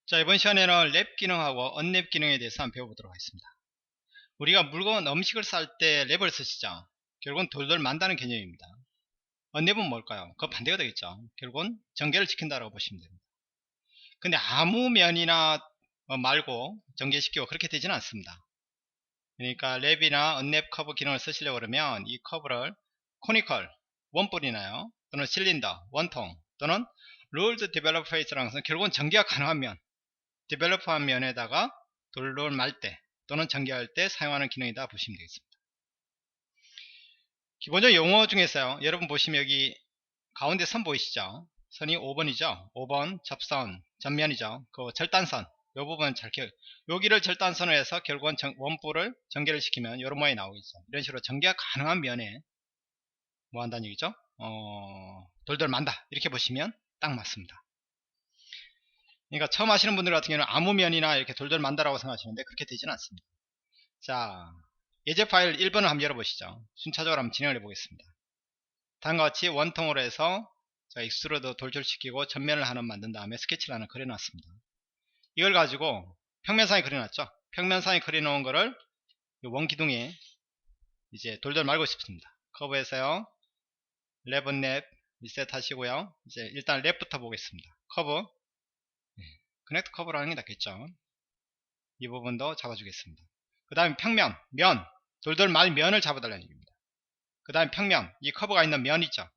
자, 이번 시간에는 랩 기능하고 언랩 기능에 대해서 한번 배워보도록 하겠습니다. 우리가 물건, 음식을 쌀 때 랩을 쓰시죠. 결국은 돌돌 만다는 개념입니다. 언랩은 뭘까요? 그 반대가 되겠죠. 결국은 전개를 시킨다고 보시면 됩니다. 근데 아무 면이나 말고 전개시키고 그렇게 되지는 않습니다. 그러니까 랩이나 언랩 커브 기능을 쓰시려고 그러면 이 커브를 코니컬, 원뿔이나요, 또는 실린더, 원통, 또는 롤드 디벨롭 페이스라는 것은 결국은 전개가 가능한 면, 디벨로퍼한 면에다가 돌돌 말 때 또는 전개할 때 사용하는 기능이다 보시면 되겠습니다. 기본적 용어 중에서요, 여러분 보시면 여기 가운데 선 보이시죠? 선이 5번이죠. 5번 접선 전면이죠. 그 절단선 이 부분 잘 기억. 여기를 절단선으로 해서 결국은 원뿔을 전개를 시키면 이런 모양이 나오겠죠. 이런 식으로 전개가 가능한 면에 뭐 한다는 얘기죠? 돌돌 만다 이렇게 보시면 딱 맞습니다. 그러니까 처음 하시는 분들 같은 경우는 아무 면이나 이렇게 돌돌 만다라고 생각하시는데 그렇게 되지는 않습니다. 자, 예제 파일 1번을 한번 열어보시죠. 순차적으로 한번 진행을 해보겠습니다. 다음과 같이 원통으로 해서 익스트루드 돌출시키고 전면을 하나 만든 다음에 스케치를 하나 그려놨습니다. 이걸 가지고 평면상에 그려놨죠. 평면상에 그려놓은 거를 원기둥에 이제 돌돌 말고 싶습니다. 커브에서요, 랩 언랩 리셋 하시고요. 이제 일단 랩부터 보겠습니다. 커브, 커넥트 커브라는 게 낫겠죠. 이 부분도 잡아주겠습니다. 그 다음에 평면, 면, 돌돌 말 면을 잡아달라는 얘기입니다. 그 다음에 평면, 이 커브가 있는 면 있죠.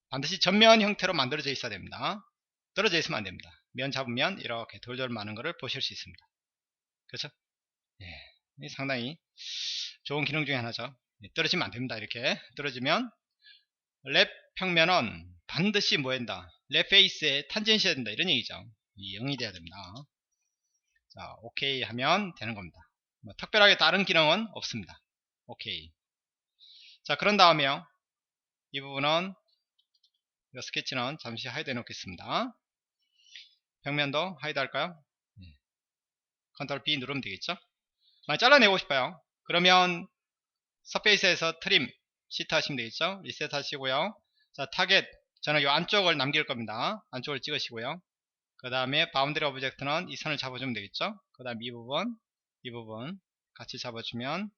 반드시 전면 형태로 만들어져 있어야 됩니다. 떨어져 있으면 안 됩니다. 면 잡으면 이렇게 돌돌 마는 것을 보실 수 있습니다. 그렇죠? 예, 상당히 좋은 기능 중에 하나죠. 떨어지면 안 됩니다. 이렇게 떨어지면 랩 평면은 반드시 뭐 한다? 랩 페이스에 탄젠시해야 된다. 이런 얘기죠. 이 0이 돼야 됩니다. 자, 오케이 하면 되는 겁니다. 뭐 특별하게 다른 기능은 없습니다. 오케이. 자, 그런 다음에요, 이 부분은 이 스케치는 잠시 하이드 해 놓겠습니다. 벽면도 하이드 할까요? 컨트롤 B 누르면 되겠죠. 만약 잘라내고 싶어요. 그러면 서페이스에서 트림 시트 하시면 되겠죠. 리셋 하시고요. 자, 타겟 저는 이 안쪽을 남길 겁니다. 안쪽을 찍으시고요. 그 다음에 바운드리 오브젝트는 이 선을 잡아주면 되겠죠. 그 다음 이 부분 같이 잡아주면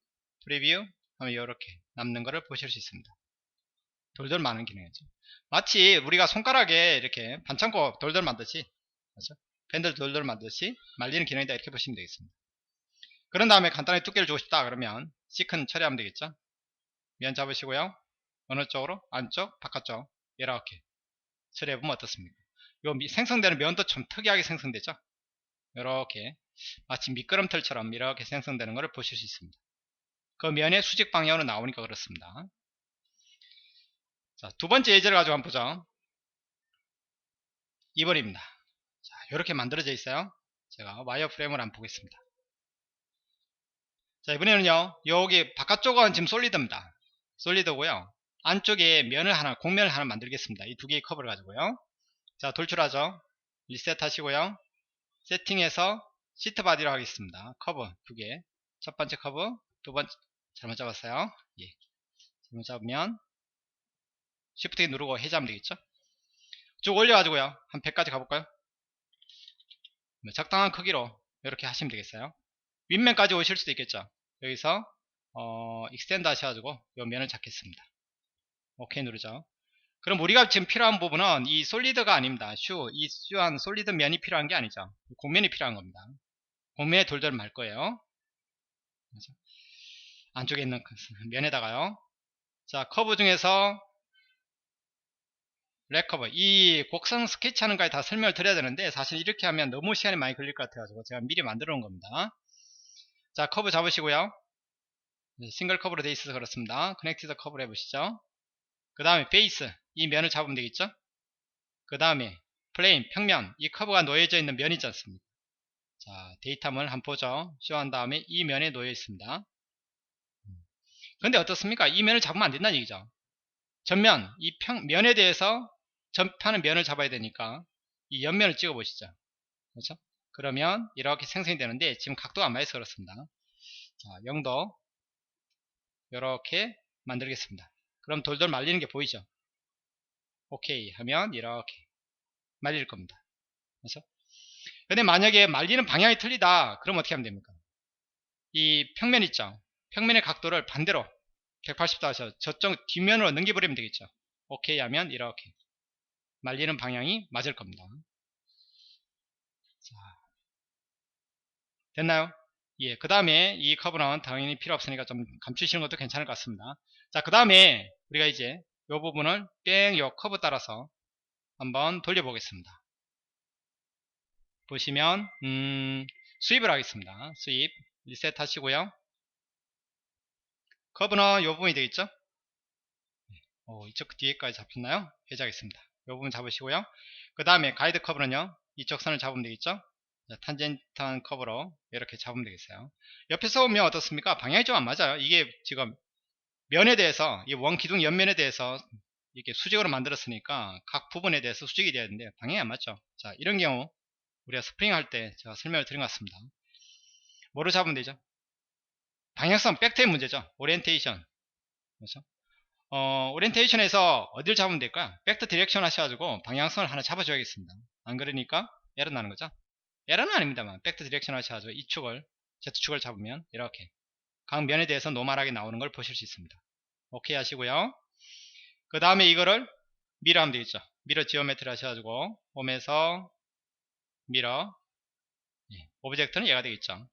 프리뷰 하면 이렇게 남는 거를 보실 수 있습니다. 돌돌 마는 기능이죠. 마치 우리가 손가락에 이렇게 반창고 돌돌 만듯이, 그렇죠? 펜들 돌돌 만듯이 말리는 기능이다 이렇게 보시면 되겠습니다. 그런 다음에 간단하게 두께를 주고 싶다 그러면 시큰 처리하면 되겠죠. 면 잡으시고요. 어느 쪽으로? 안쪽, 바깥쪽 이렇게 처리해보면 어떻습니까? 요 생성되는 면도 좀 특이하게 생성되죠. 이렇게 마치 미끄럼틀처럼 이렇게 생성되는 것을 보실 수 있습니다. 그 면의 수직 방향으로 나오니까 그렇습니다. 자, 두 번째 예제를 가지고 한번 보죠. 2번입니다. 자, 이렇게 만들어져 있어요. 제가 와이어프레임을 한번 보겠습니다. 자, 이번에는요, 여기 바깥쪽은 지금 솔리드입니다. 솔리드고요. 안쪽에 면을 하나, 곡면을 하나 만들겠습니다. 이 두 개의 커브를 가지고요. 자, 돌출하죠. 리셋 하시고요. 세팅해서 시트 바디로 하겠습니다. 커브 두 개. 첫 번째 커브, 두 번째, 잘못 잡았어요. 예. 잘못 잡으면 Shift 키 누르고 해제하면 되겠죠. 쭉 올려가지고요. 한 100까지 가볼까요? 적당한 크기로 이렇게 하시면 되겠어요. 윗면까지 오실 수도 있겠죠. 여기서 익스텐드 하셔가지고 이 면을 잡겠습니다. 오케이 누르죠. 그럼 우리가 지금 필요한 부분은 이 솔리드가 아닙니다. 이 슈한 솔리드 면이 필요한 게 아니죠. 곡면이 필요한 겁니다. 곡면에 돌돌 말 거예요. 그렇죠? 안쪽에 있는 면에다가요. 자, 커브 중에서 렉커버, 이 곡선 스케치 하는 거에 다 설명을 드려야 되는데 사실 이렇게 하면 너무 시간이 많이 걸릴 것 같아가지고 제가 미리 만들어 놓은 겁니다. 자, 커브 잡으시고요. 싱글 커브로 되어 있어서 그렇습니다. 커넥티드 커브로 해보시죠. 그 다음에 베이스, 이 면을 잡으면 되겠죠. 그 다음에 플레인, 평면, 이 커브가 놓여져 있는 면이 있지 않습니까? 자, 데이터를 한번 보죠. 쇼한 다음에 이 면에 놓여 있습니다. 근데 어떻습니까? 이 면을 잡으면 안 된다는 얘기죠. 전면, 이 면에 대해서 전파는 면을 잡아야 되니까 이 옆면을 찍어 보시죠. 그렇죠? 그러면 이렇게 생성이 되는데 지금 각도가 안 맞아서 그렇습니다. 자, 0도 이렇게 만들겠습니다. 그럼 돌돌 말리는 게 보이죠? 오케이 하면 이렇게 말릴 겁니다. 그렇죠? 근데 만약에 말리는 방향이 틀리다 그럼 어떻게 하면 됩니까? 이 평면 있죠, 평면의 각도를 반대로 180도 하셔 저쪽 뒷면으로 넘겨버리면 되겠죠. 오케이 하면 이렇게 말리는 방향이 맞을 겁니다. 자, 됐나요? 예, 그 다음에 이 커브는 당연히 필요 없으니까 좀 감추시는 것도 괜찮을 것 같습니다. 자, 그 다음에 우리가 이제 이 부분을 뺑 요 커브 따라서 한번 돌려보겠습니다. 보시면 스윕을 하겠습니다. 스윕 리셋 하시고요. 커브는 이 부분이 되겠죠. 이쪽 뒤에까지 잡혔나요? 해제하겠습니다. 이 부분 잡으시고요. 그 다음에 가이드 커브는요, 이쪽 선을 잡으면 되겠죠. 탄젠트한 커브로 이렇게 잡으면 되겠어요. 옆에서 보면 어떻습니까? 방향이 좀 안 맞아요. 이게 지금 면에 대해서 이 원기둥 옆면에 대해서 이렇게 수직으로 만들었으니까 각 부분에 대해서 수직이 돼야 되는데 방향이 안 맞죠. 자, 이런 경우 우리가 스프링 할 때 제가 설명을 드린 것 같습니다. 뭐로 잡으면 되죠? 방향성 백트의 문제죠. 오리엔테이션. 그렇죠? 오리엔테이션에서 어딜 잡으면 될까요? 백트 디렉션 하셔가지고 방향성을 하나 잡아줘야겠습니다. 안 그러니까 에러 나는 거죠. 에러는 아닙니다만 백트 디렉션 하셔가지고 이 축을 Z축을 잡으면 이렇게 각 면에 대해서 노멀하게 나오는 걸 보실 수 있습니다. 오케이 하시고요. 그 다음에 이거를 미러 하면 되겠죠. 미러 지오메트리 하셔가지고 홈에서 미러, 오브젝트는 얘가 되겠죠.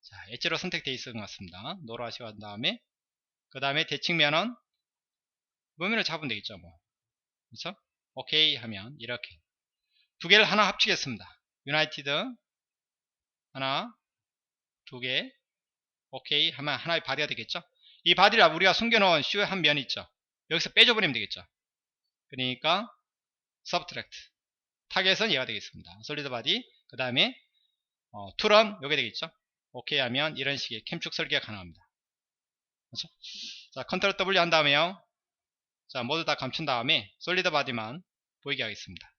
자, 엣지로 선택되어 있는 것 같습니다. 노로 하시고 난 다음에 그 다음에 대칭면은 무면을 잡으면 되겠죠. 뭐. 그렇죠? 오케이 하면 이렇게 두 개를 하나 합치겠습니다. 유나이티드 하나, 두 개, 오케이 하면 하나의 바디가 되겠죠. 이 바디를 우리가 숨겨놓은 슈의 한 면이 있죠. 여기서 빼줘버리면 되겠죠. 그러니까 subtract 타겟은 얘가 되겠습니다. 솔리드 바디. 그 다음에 툴은 요게 되겠죠. 오케이 하면 이런 식의 캠축 설계가 가능합니다. 그렇죠? 자, 컨트롤 W 한 다음에요. 자, 모두 다 감춘 다음에 솔리드 바디만 보이게 하겠습니다.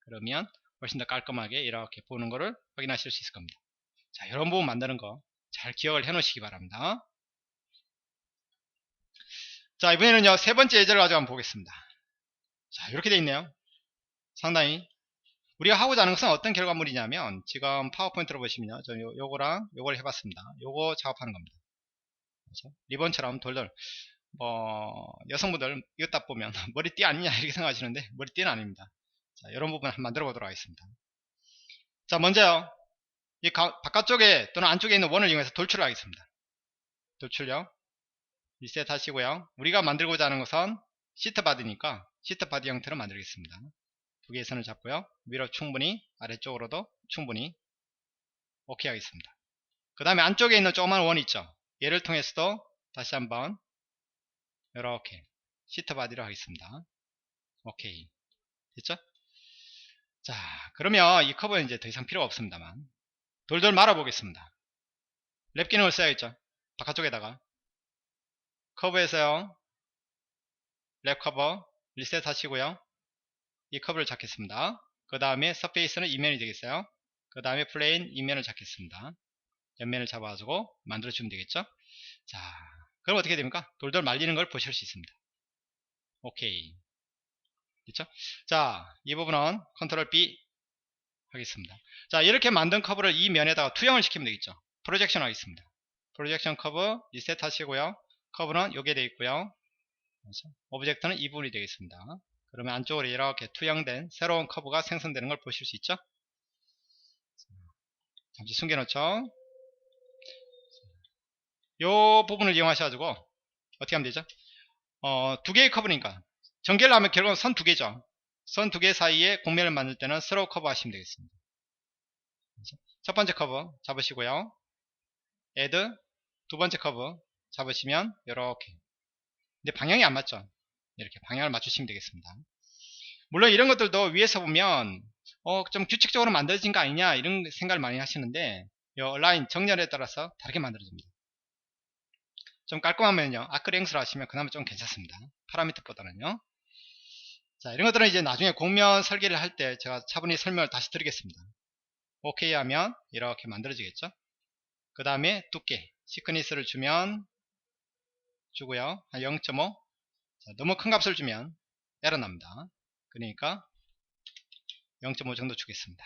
그러면 훨씬 더 깔끔하게 이렇게 보는 것을 확인하실 수 있을 겁니다. 자, 이런 부분 만드는 거 잘 기억을 해 놓으시기 바랍니다. 자, 이번에는요, 세 번째 예제를 가지고 한번 보겠습니다. 자, 이렇게 돼 있네요. 상당히 우리가 하고자 하는 것은 어떤 결과물이냐면 지금 파워포인트로 보시면요, 저 요거랑 요걸 해봤습니다. 요거 작업하는 겁니다. 그렇죠? 리본처럼 돌돌 여성분들 이거 딱 보면 머리띠 아니냐 이렇게 생각하시는데 머리띠는 아닙니다. 자, 이런 부분 한번 만들어 보도록 하겠습니다. 자, 먼저요, 이 바깥쪽에 또는 안쪽에 있는 원을 이용해서 돌출을 하겠습니다. 돌출요, 리셋 하시고요. 우리가 만들고자 하는 것은 시트 바디니까 시트 바디 형태로 만들겠습니다. 두 개의 선을 잡고요. 위로 충분히, 아래쪽으로도 충분히 오케이 하겠습니다. 그 다음에 안쪽에 있는 조그만 원 있죠. 얘를 통해서도 다시 한번 이렇게 시트 바디로 하겠습니다. 오케이 됐죠? 자, 그러면 이 커브는 이제 더 이상 필요가 없습니다만 돌돌 말아 보겠습니다. 랩 기능을 써야겠죠. 바깥쪽에다가 커브에서요, 랩 커버 리셋 하시고요. 이 커브를 잡겠습니다. 그 다음에 서페이스는 이면이 되겠어요. 그 다음에 플레인 이면을 잡겠습니다. 옆면을 잡아가지고 만들어주면 되겠죠. 자, 그럼 어떻게 됩니까? 돌돌 말리는 걸 보실 수 있습니다. 오케이 됐죠? 자, 이 부분은 컨트롤 B 하겠습니다. 자, 이렇게 만든 커브를 이 면에다가 투영을 시키면 되겠죠. 프로젝션 하겠습니다. 프로젝션 커브 리셋 하시고요. 커브는 요게 되어 있고요. 그렇죠? 오브젝트는 이 부분이 되겠습니다. 그러면 안쪽으로 이렇게 투영된 새로운 커브가 생성되는 걸 보실 수 있죠. 잠시 숨겨놓죠. 요 부분을 이용하셔가지고 어떻게 하면 되죠? 두 개의 커브니까 전개를 하면 결국은 선 두 개죠. 선 두 개 사이에 곡면을 만들 때는 스로우 커브 하시면 되겠습니다. 그렇죠? 첫 번째 커브 잡으시고요. add 두 번째 커브 잡으시면 이렇게. 근데 방향이 안 맞죠? 이렇게 방향을 맞추시면 되겠습니다. 물론 이런 것들도 위에서 보면 좀 규칙적으로 만들어진 거 아니냐 이런 생각을 많이 하시는데 이 라인 정렬에 따라서 다르게 만들어집니다. 좀 깔끔하면요, 아크랭스로 하시면 그나마 좀 괜찮습니다. 파라미터보다는요. 자, 이런 것들은 이제 나중에 곡면 설계를 할 때 제가 차분히 설명을 다시 드리겠습니다. 오케이 하면 이렇게 만들어지겠죠. 그 다음에 두께 시크니스를 주고요, 한 0.5. 너무 큰 값을 주면 에러 납니다. 그러니까 0.5 정도 주겠습니다.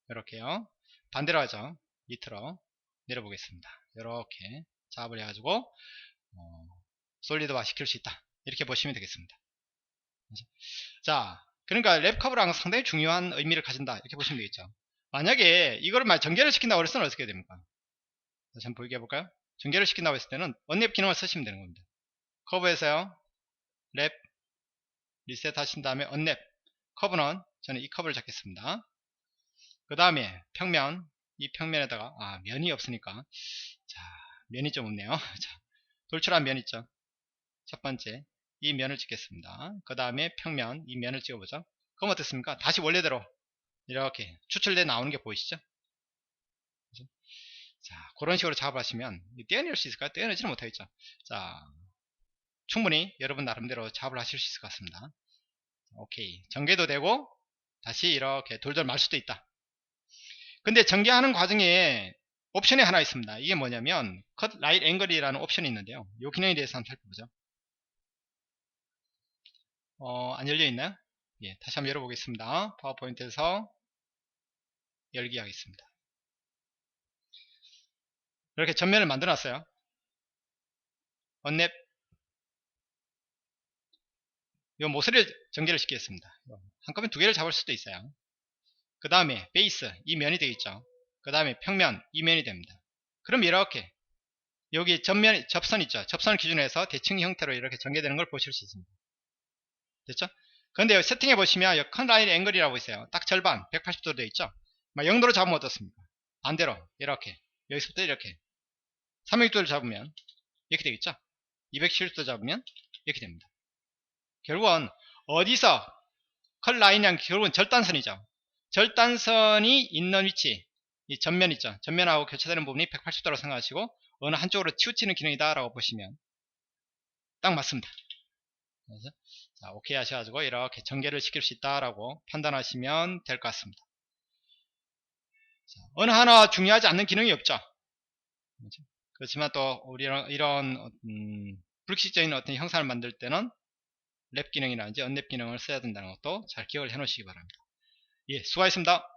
이렇게요. 반대로 하죠. 밑으로 내려보겠습니다. 이렇게 작업을 해가지고 솔리드화 시킬 수 있다. 이렇게 보시면 되겠습니다. 자, 그러니까 랩 커브랑 상당히 중요한 의미를 가진다. 이렇게 보시면 되겠죠. 만약에 이거를 전개를 시킨다고 했을 때는 어떻게 됩니까? 다시 한번 보이게 해볼까요? 전개를 시킨다고 했을 때는 언랩 기능을 쓰시면 되는 겁니다. 커브에서요, 랩 리셋 하신 다음에 언랩. 커브는 저는 이 커브를 잡겠습니다. 그 다음에 평면, 이 평면에다가 면이 없으니까, 자, 면이 좀 없네요. 자, 돌출한 면 있죠. 첫 번째 이 면을 찍겠습니다. 그 다음에 평면, 이 면을 찍어보죠. 그럼 어떻습니까? 다시 원래대로 이렇게 추출돼 나오는 게 보이시죠? 그죠? 자, 그런 식으로 작업하시면 떼어낼 수 있을까요? 떼어내지는 못하겠죠. 자, 충분히 여러분 나름대로 작업을 하실 수 있을 것 같습니다. 오케이, 전개도 되고 다시 이렇게 돌돌 말 수도 있다. 근데 전개하는 과정에 옵션이 하나 있습니다. 이게 뭐냐면 컷 라이트 앵글이라는 옵션이 있는데요. 이 기능에 대해서 한번 살펴보죠. 안 열려 있나요? 예, 다시 한번 열어보겠습니다. 파워포인트에서 열기 하겠습니다. 이렇게 전면을 만들어 놨어요. 언랩, 이 모서리를 전개를 시키겠습니다. 한꺼번에 두 개를 잡을 수도 있어요. 그 다음에 베이스, 이 면이 되겠죠. 그 다음에 평면, 이 면이 됩니다. 그럼 이렇게 여기 전면, 접선 있죠. 접선을 기준으로 해서 대칭 형태로 이렇게 전개되는 걸 보실 수 있습니다. 됐죠? 그런데 세팅해 보시면 컷 라인 앵글이라고 있어요. 딱 절반 180도 되어 있죠. 0도로 잡으면 어떻습니까? 반대로 이렇게 여기서부터 이렇게 360도를 잡으면 이렇게 되겠죠. 270도 잡으면 이렇게 됩니다. 결국은 어디서 컷 라인이란 결국은 절단선이죠. 절단선이 있는 위치, 이 전면 있죠. 전면하고 교차되는 부분이 180도로 생각하시고 어느 한쪽으로 치우치는 기능이다 라고 보시면 딱 맞습니다. 그래서 자, 오케이 하셔가지고 이렇게 전개를 시킬 수 있다라고 판단하시면 될 것 같습니다. 자, 어느 하나 중요하지 않는 기능이 없죠. 그렇죠? 그렇지만 또 우리 이런 불규칙적인 어떤 형상을 만들 때는 랩 기능이라든지 언랩 기능을 써야 된다는 것도 잘 기억을 해 놓으시기 바랍니다. 예, 수고하셨습니다.